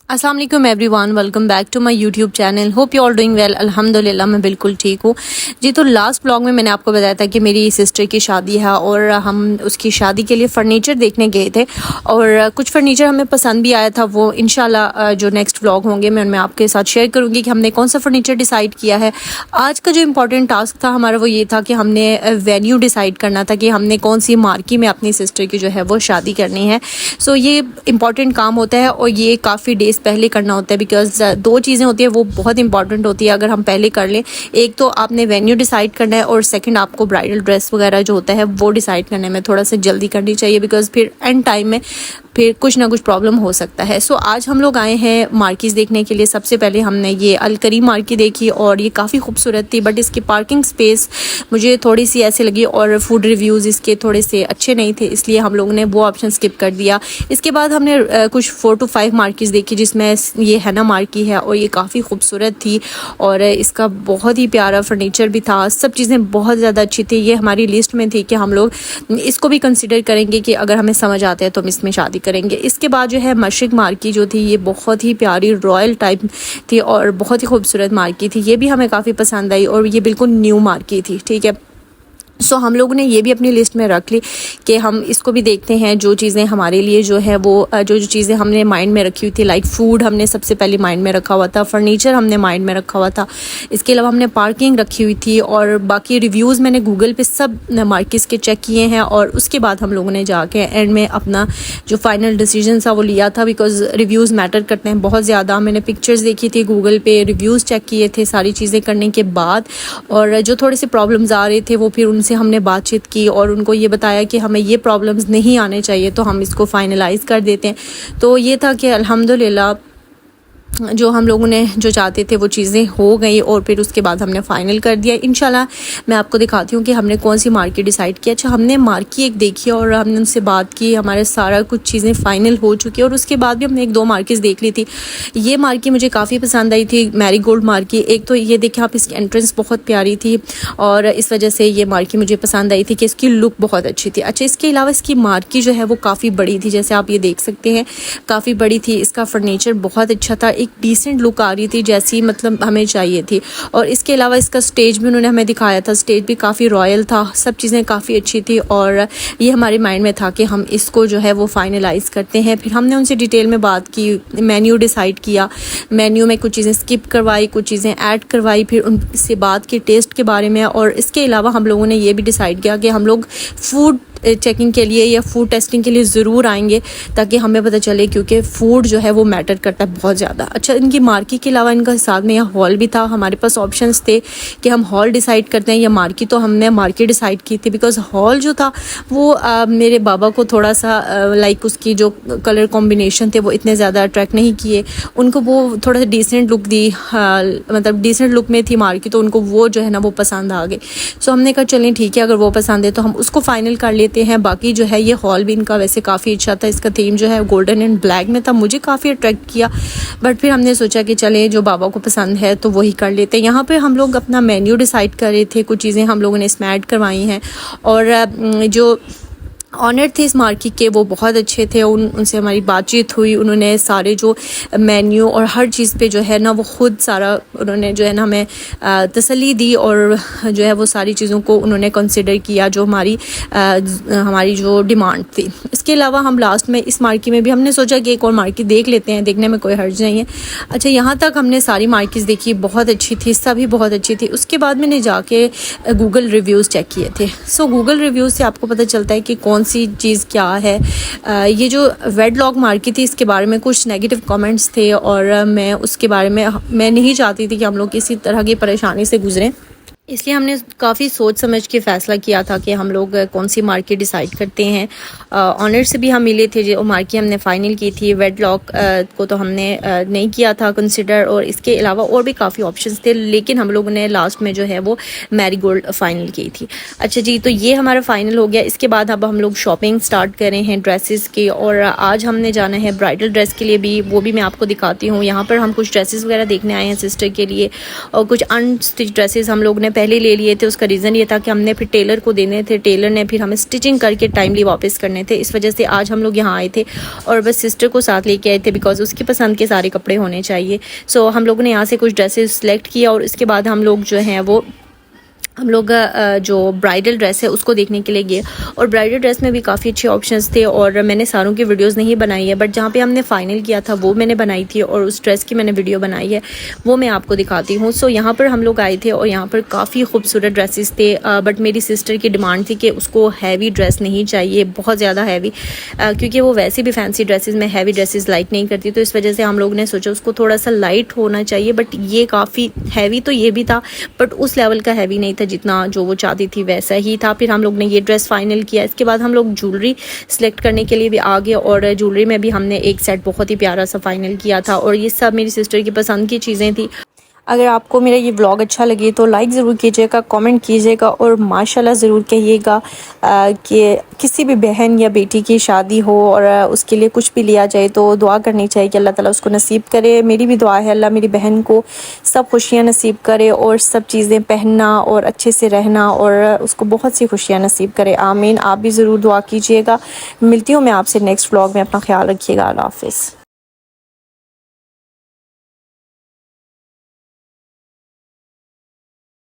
अस्सलाम वालेकुम everyone, welcome back to my YouTube channel. Hope you all doing well. अल्हम्दुलिल्लाह मैं बिल्कुल ठीक हूँ जी। तो लास्ट ब्लॉग में मैंने आपको बताया था कि मेरी सिस्टर की शादी है और हम उसकी शादी के लिए फ़र्नीचर देखने गए थे और कुछ फ़र्नीचर हमें पसंद भी आया था। वो इंशाल्लाह जो नेक्स्ट ब्लॉग होंगे मैं उनमें आपके साथ शेयर करूँगी कि हमने कौन सा फ़र्नीचर डिसाइड किया है। आज का जो इम्पोर्टेंट टास्क था हमारा वो ये था कि हमने वेन्यू डिसाइड करना था कि हमने कौन सी मार्की में अपनी सिस्टर की जो है वो शादी करनी है। सो ये इम्पॉर्टेंट काम होता है और ये काफ़ी डेज़ पहले करना होता है बिकॉज दो चीज़ें होती है वो बहुत इंपॉर्टेंट होती है अगर हम पहले कर लें। एक तो आपने वेन्यू डिसाइड करना है और सेकंड आपको ब्राइडल ड्रेस वगैरह जो होता है वो डिसाइड करने में थोड़ा सा जल्दी करनी चाहिए बिकॉज फिर एंड टाइम में फिर कुछ ना कुछ प्रॉब्लम हो सकता है। सो आज हम लोग आए हैं मार्कीज़ देखने के लिए। सबसे पहले हमने ये अल करीम मार्की देखी और ये काफ़ी खूबसूरत थी बट इसकी पार्किंग स्पेस मुझे थोड़ी सी ऐसे लगी और फूड रिव्यूज़ इसके थोड़े से अच्छे नहीं थे, इसलिए हम लोगों ने वो ऑप्शन स्किप कर दिया। इसके बाद हमने कुछ 4 to 5 मार्कीज़ देखी जिसमें ये हैना मार्की है और ये काफ़ी खूबसूरत थी और इसका बहुत ही प्यारा फर्नीचर भी था। सब चीज़ें बहुत ज़्यादा अच्छी थी। ये हमारी लिस्ट में थी कि हम लोग इसको भी कंसिडर करेंगे कि अगर हमें समझ आता है तो हम इसमें शादी करेंगे। इसके बाद जो है मशरिक मार्की जो थी ये बहुत ही प्यारी रॉयल टाइप थी और बहुत ही खूबसूरत मार्की थी। ये भी हमें काफ़ी पसंद आई और ये बिल्कुल न्यू मार्की थी। ठीक है, सो हम लोगों ने ये भी अपनी लिस्ट में रख ली कि हम इसको भी देखते हैं। जो चीज़ें हमारे लिए जो है वो जो चीज़ें हमने माइंड में रखी हुई थी लाइक फूड हमने सबसे पहले माइंड में रखा हुआ था, फर्नीचर हमने माइंड में रखा हुआ था, इसके अलावा हमने पार्किंग रखी हुई थी और बाकी रिव्यूज़ मैंने गूगल पे सब मार्केट्स के चेक किए हैं और उसके बाद हम लोगों ने जाके एंड में अपना जो फाइनल डिसीजन था वो लिया था बिकॉज रिव्यूज़ मैटर करते हैं बहुत ज़्यादा। मैंने पिक्चर्स देखी थी गूगल पे, रिव्यूज़ चेक किए थे सारी चीज़ें करने के बाद और जो थोड़े से प्रॉब्लम्स आ रहे थे वो फिर उनसे हमने बातचीत की और उनको ये बताया कि हमें ये प्रॉब्लम्स नहीं आने चाहिए तो हम इसको फाइनलाइज़ कर देते हैं। तो ये था कि अल्हम्दुलिल्लाह जो हम लोगों ने जो चाहते थे वो चीज़ें हो गई और फिर उसके बाद हमने फ़ाइनल कर दिया। इंशाल्लाह मैं आपको दिखाती हूँ कि हमने कौन सी मार्की डिसाइड की। अच्छा, हमने मार्की एक देखी और हमने उनसे बात की, हमारे सारा कुछ चीज़ें फ़ाइनल हो चुकी है और उसके बाद भी हमने 1-2 मार्कीज़ देख ली थी। ये मार्की मुझे काफ़ी पसंद आई थी, मैरी गोल्ड मार्की। एक तो ये देखिए आप, इसकी एंट्रेंस बहुत प्यारी थी और इस वजह से ये मार्की मुझे पसंद आई थी कि इसकी लुक बहुत अच्छी थी। अच्छा, इसके अलावा इसकी मार्की जो है वो काफ़ी बड़ी थी, जैसे आप ये देख सकते हैं काफ़ी बड़ी थी। इसका फर्नीचर बहुत अच्छा था, एक डिसेंट लुक आ रही थी जैसी मतलब हमें चाहिए थी। और इसके अलावा इसका स्टेज भी उन्होंने हमें दिखाया था, स्टेज भी काफ़ी रॉयल था, सब चीज़ें काफ़ी अच्छी थी और ये हमारे माइंड में था कि हम इसको जो है वो फाइनलाइज़ करते हैं। फिर हमने उनसे डिटेल में बात की, मेन्यू डिसाइड किया, मेन्यू में कुछ चीज़ें स्किप करवाई, कुछ चीज़ें ऐड करवाई, फिर उनसे बात की टेस्ट के बारे में। और इसके अलावा हम लोगों ने ये भी डिसाइड किया कि हम लोग फूड चेकिंग के लिए या फूड टेस्टिंग के लिए ज़रूर आएंगे ताकि हमें पता चले, क्योंकि फ़ूड जो है वो मैटर करता है बहुत ज़्यादा। अच्छा, इनकी मार्की के अलावा इनका साथ में यहाँ हॉल भी था। हमारे पास ऑप्शंस थे कि हम हॉल डिसाइड करते हैं या मार्की, तो हमने मार्की डिसाइड की थी बिकॉज़ हॉल जो था वो मेरे बाबा को थोड़ा सा लाइक उसकी जो कलर कॉम्बिनेशन थे वो इतने ज़्यादा अट्रैक्ट नहीं किए, उनको वो थोड़ा सा डिसेंट लुक दी, मतलब डिसेंट लुक में थी मार्की, तो उनको वो जो है ना वो पसंद आ गए। सो हमने कहा चलें ठीक है, अगर वो पसंद है तो हम उसको फ़ाइनल कर लेते हैं। बाकी जो है ये हॉल भी इनका वैसे काफ़ी अच्छा था, इसका थीम जो है गोल्डन एंड ब्लैक में था, मुझे काफ़ी अट्रैक्ट किया बट फिर हमने सोचा कि चले जो बाबा को पसंद है तो वही कर लेते हैं। यहाँ पे हम लोग अपना मेन्यू डिसाइड कर रहे थे, कुछ चीज़ें हम लोगों ने इसमें ऐड करवाई हैं और जो ऑनर थे इस मार्की के वो बहुत अच्छे थे। उनसे हमारी बातचीत हुई, उन्होंने सारे जो मेन्यू और हर चीज़ पे जो है ना वो ख़ुद सारा उन्होंने जो है ना हमें तसल्ली दी और जो है वो सारी चीज़ों को उन्होंने कंसिडर किया जो हमारी जो डिमांड थी। इसके अलावा हम लास्ट में इस मार्की में भी हमने सोचा कि एक और मार्की देख लेते हैं, देखने में कोई हर्ज नहीं है। अच्छा, यहाँ तक हमने सारी मार्कीज़ देखी, बहुत अच्छी थी, सभी बहुत अच्छी थी। उसके बाद मैंने जाके गूगल रिव्यूज़ चेक किए थे। सो गूगल रिव्यूज़ से आपको पता चलता है कि कौन सी चीज़ क्या है। ये जो वेडलॉग मार्की थी इसके बारे में कुछ नेगेटिव कमेंट्स थे और मैं उसके बारे में मैं नहीं चाहती थी कि हम लोग किसी तरह की परेशानी से गुजरें, इसलिए हमने काफ़ी सोच समझ के फ़ैसला किया था कि हम लोग कौन सी मार्केट डिसाइड करते हैं। ऑनर से भी हम मिले थे, जो मार्केट हमने फ़ाइनल की थी। वेडलॉक को तो हमने नहीं किया था कंसिडर और इसके अलावा और भी काफ़ी ऑप्शंस थे, लेकिन हम लोगों ने लास्ट में जो है वो मैरी गोल्ड फ़ाइनल की थी। अच्छा जी, तो ये हमारा फ़ाइनल हो गया। इसके बाद अब हम लोग शॉपिंग स्टार्ट कर रहे हैं ड्रेसेस की और आज हमने जाना है ब्राइडल ड्रेस के लिए भी, वो भी मैं आपको दिखाती हूँ। यहाँ पर हम कुछ ड्रेसेस वगैरह देखने आए हैं सिस्टर के लिए और कुछ अनस्टिच ड्रेसेस हम लोग ने पहले ले लिए थे, उसका रीज़न ये था कि हमने फिर टेलर को देने थे, टेलर ने फिर हमें स्टिचिंग करके टाइमली वापस करने थे। इस वजह से आज हम लोग यहाँ आए थे और बस सिस्टर को साथ लेके आए थे बिकॉज उसकी पसंद के सारे कपड़े होने चाहिए। सो हम लोगों ने यहाँ से कुछ ड्रेसेस सेलेक्ट किया और इसके बाद हम लोग जो हैं वो जो ब्राइडल ड्रेस है उसको देखने के लिए गए। और ब्राइडल ड्रेस में भी काफ़ी अच्छे ऑप्शंस थे और मैंने सारों की वीडियोस नहीं बनाई है, बट जहाँ पे हमने फ़ाइनल किया था वो मैंने बनाई थी और उस ड्रेस की मैंने वीडियो बनाई है, वो मैं आपको दिखाती हूँ। सो यहाँ पर हम लोग आए थे और यहाँ पर काफ़ी खूबसूरत ड्रेसेस थे, बट मेरी सिस्टर की डिमांड थी कि उसको हैवी ड्रेस नहीं चाहिए, बहुत ज़्यादा हैवी, क्योंकि वो वैसे भी फैंसी ड्रेसेस में हैवी ड्रेसेस लाइक नहीं करती। तो इस वजह से हम लोग ने सोचा उसको थोड़ा सा लाइट होना चाहिए, बट ये काफ़ी हैवी तो ये भी था, बट उस लेवल का हैवी नहीं था जितना जो वो चाहती थी वैसा ही था। फिर हम लोग ने ये ड्रेस फाइनल किया। इसके बाद हम लोग ज्वेलरी सिलेक्ट करने के लिए भी आ गए और ज्वेलरी में भी हमने एक सेट बहुत ही प्यारा सा फाइनल किया था और ये सब मेरी सिस्टर की पसंद की चीज़ें थी। अगर आपको मेरा ये व्लॉग अच्छा लगे तो लाइक ज़रूर कीजिएगा, कमेंट कीजिएगा और माशाल्लाह ज़रूर कहिएगा कि किसी भी बहन या बेटी की शादी हो और उसके लिए कुछ भी लिया जाए तो दुआ करनी चाहिए कि अल्लाह ताला उसको नसीब करे। मेरी भी दुआ है अल्लाह मेरी बहन को सब खुशियाँ नसीब करे और सब चीज़ें पहनना और अच्छे से रहना और उसको बहुत सी खुशियाँ नसीब करे। आमीन। आप भी ज़रूर दुआ कीजिएगा। मिलती हूँ मैं आपसे नेक्स्ट व्लॉग में। अपना ख्याल रखिएगा। अल्लाह हाफ़िज़।